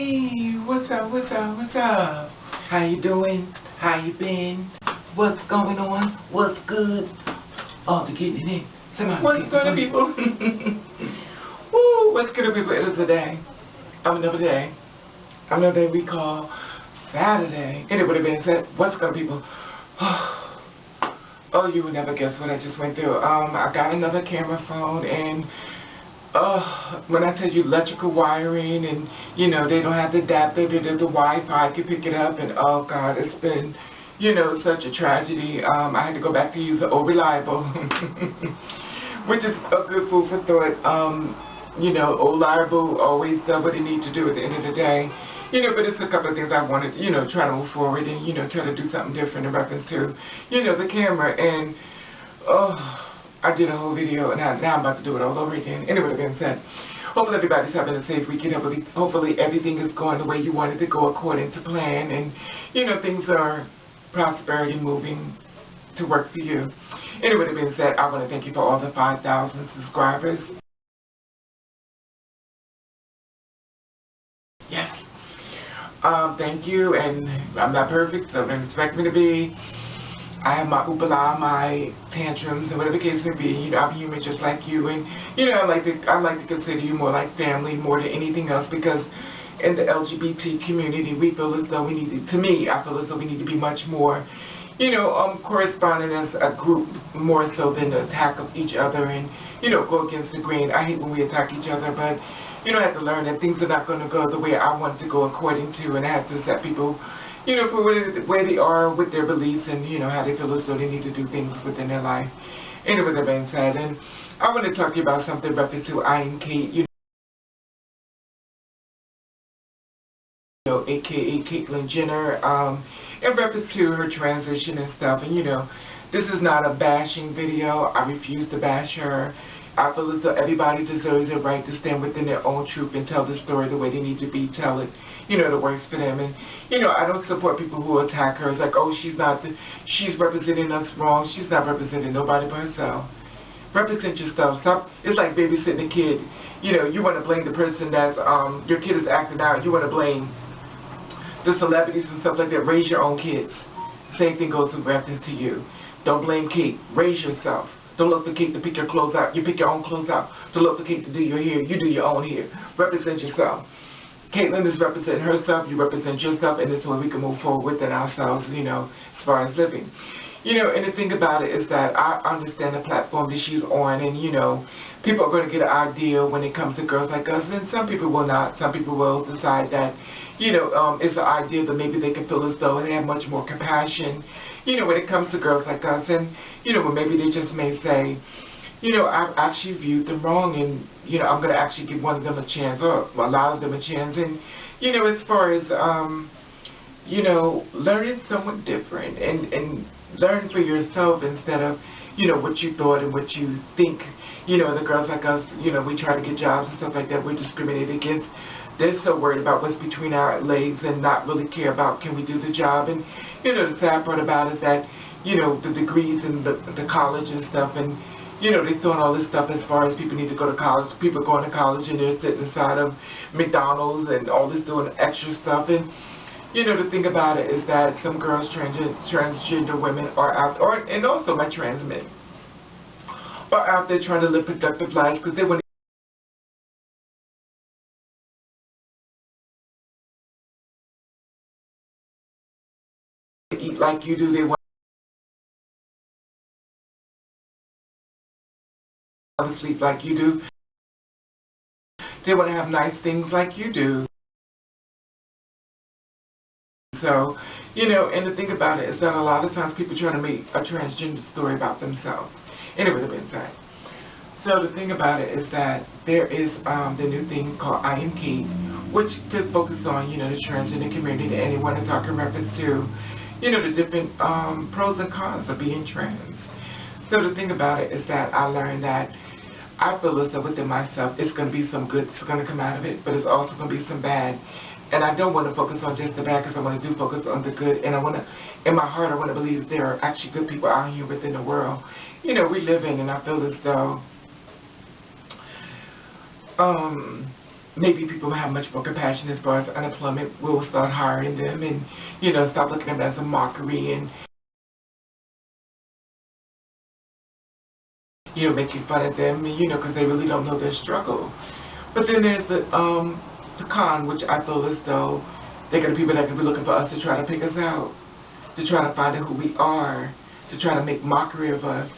Hey, what's up, what's up, what's up? How you doing? How you been? What's going on? What's good? Oh, they're getting it in. Somebody what's good, people? Woo, what's good, people? It is a day. Another day. Another day we call Saturday. And it would have been said, what's good, people? Oh, you would never guess what I just went through. I got another camera phone, and when I tell you electrical wiring, and you know they don't have the adapter, the Wi-Fi can pick it up, and oh God, it's been, you know, such a tragedy. I had to go back to use the old reliable, which is a good food for thought. You know, old reliable always does what it needs to do at the end of the day. You know, but it's a couple of things I wanted, you know, try to move forward and, you know, try to do something different in reference to, you know, the camera. And, I did a whole video, and now I'm about to do it all over again. And it would have been said, hopefully everybody's having a safe weekend. Hopefully everything is going the way you wanted to go according to plan. And, you know, things are prosperity moving to work for you. And it would have been said, I want to thank you for all the 5,000 subscribers. Yes. Thank you, and I'm not perfect, so don't expect me to be. I have my oopala, my tantrums, and whatever the case may be. You know, I'm human just like you, and you know, I like to consider you more like family, more than anything else, because in the LGBT community, we feel as though we need to. To me, I feel as though we need to be much more, you know, corresponding as a group more so than the attack of each other and, you know, go against the grain. I hate when we attack each other, but you know, I have to learn that things are not going to go the way I want to go according to, and I have to accept people, you know, for where they are with their beliefs and, you know, how they feel as though they need to do things within their life. And with that being said, and I want to talk to you about something reference to Am Cait, you know, aka Caitlyn Jenner, in reference to her transition and stuff. And you know, this is not a bashing video. I refuse to bash her. I feel as though everybody deserves the right to stand within their own truth and tell the story the way they need to be, tell it, you know, that works for them. And, you know, I don't support people who attack her. It's like, oh, she's representing us wrong. She's not representing nobody but herself. Represent yourself. Stop. It's like babysitting a kid. You know, you want to blame the person that's, your kid is acting out. You want to blame the celebrities and stuff like that. Raise your own kids. Same thing goes with reference to you. Don't blame Cait. Raise yourself. Don't look for Cait to pick your clothes out. You pick your own clothes out. Don't look for Cait to do your hair. You do your own hair. Represent yourself. Caitlyn is representing herself. You represent yourself, and this way we can move forward within ourselves, you know, as far as living. You know, and the thing about it is that I understand the platform that she's on, and, you know, people are going to get an idea when it comes to girls like us, and some people will not. Some people will decide that, you know, it's an idea that maybe they can feel as though they have much more compassion, you know, when it comes to girls like us. And, you know, maybe they just may say, you know, I've actually viewed them wrong, and, you know, I'm going to actually give one of them a chance, or a lot of them a chance. And, you know, as far as, you know, learning someone different and learn for yourself instead of, you know, what you thought and what you think. You know, the girls like us, you know, we try to get jobs and stuff like that. We're discriminated against. They're so worried about what's between our legs and not really care about can we do the job. And, you know, the sad part about it is that, you know, the degrees and the college and stuff, and, you know, they're throwing all this stuff as far as people need to go to college. People going to college and they're sitting inside of McDonald's and all this doing extra stuff. And, you know, the thing about it is that some girls, transgender women are out, and also my trans men, are out there trying to live productive lives because they want to eat like you do. They want to sleep like you do. They want to have nice things like you do. So, you know, and the thing about it is that a lot of times people try to make a transgender story about themselves. And it would have been sad. So the thing about it is that there is the new thing called Am Cait, which just focuses on, you know, the transgender community, and they want to talk in reference to, you know, the different pros and cons of being trans. So the thing about it is that I learned that I feel as though within myself it's going to be some good that's going to come out of it, but it's also going to be some bad. And I don't want to focus on just the bad, because I want to do focus on the good. And I want to, in my heart, I want to believe there are actually good people out here within the world, you know, we live in. And I feel as though maybe people will have much more compassion as far as unemployment. We'll start hiring them and, you know, stop looking at them as a mockery and, you know, making fun of them, you know, because they really don't know their struggle. But then there's the con, which I feel as though they're going to be people that can be looking for us to try to pick us out, to try to find out who we are, to try to make mockery of us,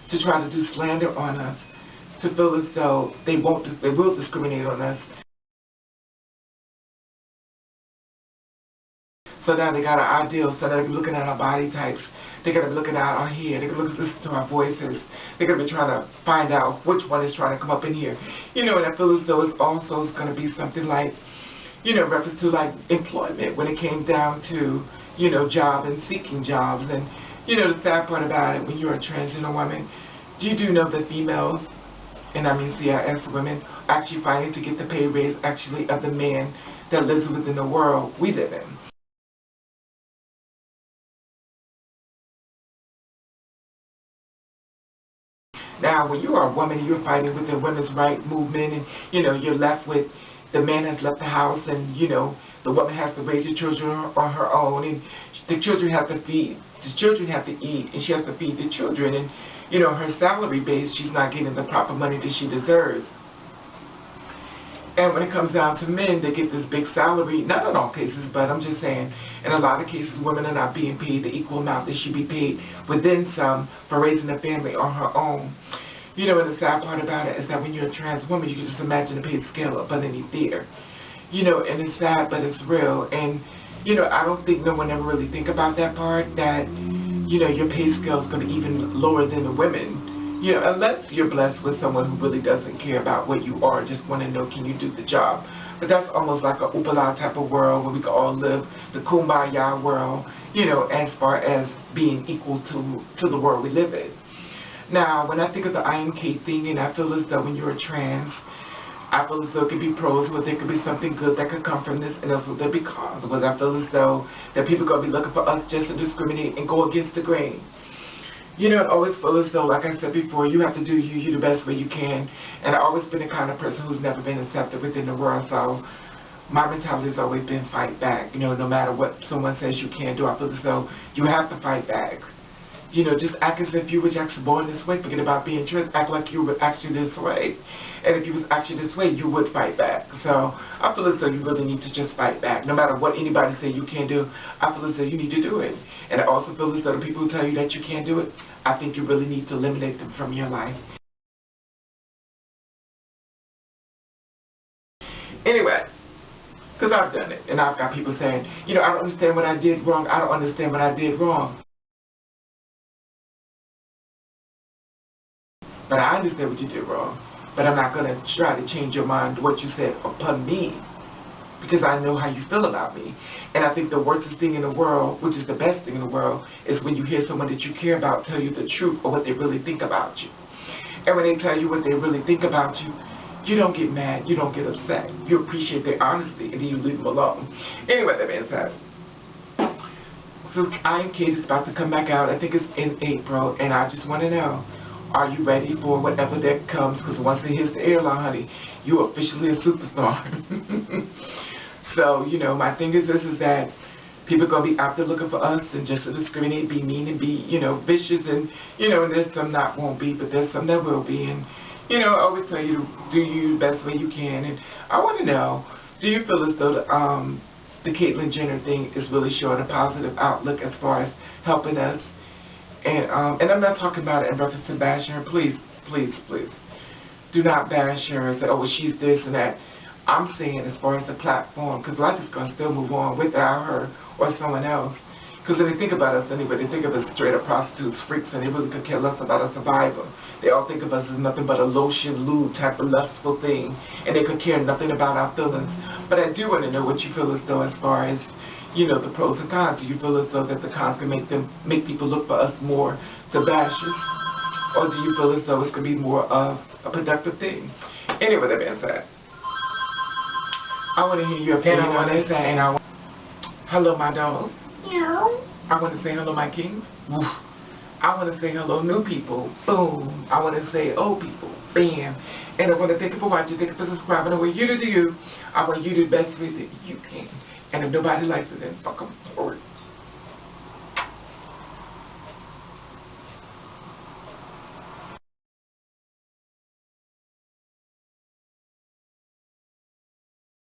to try to do slander on us, to feel as though they will discriminate on us. So now they got our ideals, so now they're looking at our body types. They're going to be looking at our hair. They're going to listen to our voices. They're going to be trying to find out which one is trying to come up in here. You know, and I feel as though it's also going to be something like, you know, reference to like employment when it came down to, you know, job and seeking jobs. And, you know, the sad part about it, when you're a transgender woman, you do know that females, and I mean CIS women, actually fighting to get the pay raise actually of the man that lives within the world we live in. Now, when you are a woman, you're fighting with the women's right movement, and, you know, you're left with the man has left the house, and, you know, the woman has to raise the children on her own, and the children have to feed, the children have to eat, and she has to feed the children, and, you know, her salary base, she's not getting the proper money that she deserves. And when it comes down to men, they get this big salary, not in all cases, but I'm just saying, in a lot of cases, women are not being paid the equal amount that should be paid, within some, for raising a family on her own. You know, and the sad part about it is that when you're a trans woman, you can just imagine the pay scale up underneath there. You know, and it's sad, but it's real. And, you know, I don't think no one ever really think about that part, that, you know, your pay scale is going to even lower than the women. You know, unless you're blessed with someone who really doesn't care about what you are, just want to know, can you do the job? But that's almost like a oopala type of world where we can all live the kumbaya world, you know, as far as being equal to the world we live in. Now, when I think of the Am Cait thing, and I feel as though when you're a trans, I feel as though it could be pros, but there could be something good that could come from this, and also there be cons, because I feel as though that people are going to be looking for us just to discriminate and go against the grain. You know, I always feel as though, like I said before, you have to do you the best way you can. And I've always been the kind of person who's never been accepted within the world. So my mentality has always been fight back. You know, no matter what someone says you can't do, I feel as though you have to fight back. You know, just act as if you were actually born this way. Forget about being trans. Act like you were actually this way. And if you was actually this way, you would fight back. So I feel as though you really need to just fight back. No matter what anybody say you can't do, I feel as though you need to do it. And I also feel as though the people who tell you that you can't do it, I think you really need to eliminate them from your life. Anyway, because I've done it. And I've got people saying, you know, I don't understand what I did wrong. I don't understand what I did wrong. But I understand what you did wrong. But I'm not going to try to change your mind to what you said upon me, because I know how you feel about me. And I think the worst thing in the world, which is the best thing in the world, is when you hear someone that you care about tell you the truth or what they really think about you. And when they tell you what they really think about you, you don't get mad, you don't get upset. You appreciate their honesty, and then you leave them alone. Anyway, that being said, so Am Cait is about to come back out. I think it's in April, and I just want to know, are you ready for whatever that comes? Because once it hits the airline, honey, you're officially a superstar. So, you know, my thing is this, is that people are going to be out there looking for us and just to discriminate, be mean, and be, you know, vicious. And, you know, and there's some that won't be, but there's some that will be. And, you know, I always tell you to do you the best way you can. And I want to know, do you feel as though the Caitlyn Jenner thing is really showing a positive outlook as far as helping us? And I'm not talking about it in reference to bashing her. Please, please, please, do not bash her and say, oh, well, she's this and that. I'm saying as far as the platform, because life is going to still move on without her or someone else. Because when they think about us anyway, they think of us straight up prostitutes, freaks, and they really could care less about a survivor. They all think of us as nothing but a lotion, lube type of lustful thing, and they could care nothing about our feelings. But I do want to know what you feel as though as far as, you know, the pros and cons. Do you feel as though that the cons can make people look for us more to bash us? Or do you feel as though it's going to be more of a productive thing? Anyway, that being said, I want to hear your opinion on this. Hello, my dog. Meow. I want to say hello, my kings. Woof. I want to say hello new people, boom. I want to say old people, bam. And I want to thank you for watching, thank you for subscribing. I want you to do you. I want you to do the best with it you can. And if nobody likes it, then fuck them.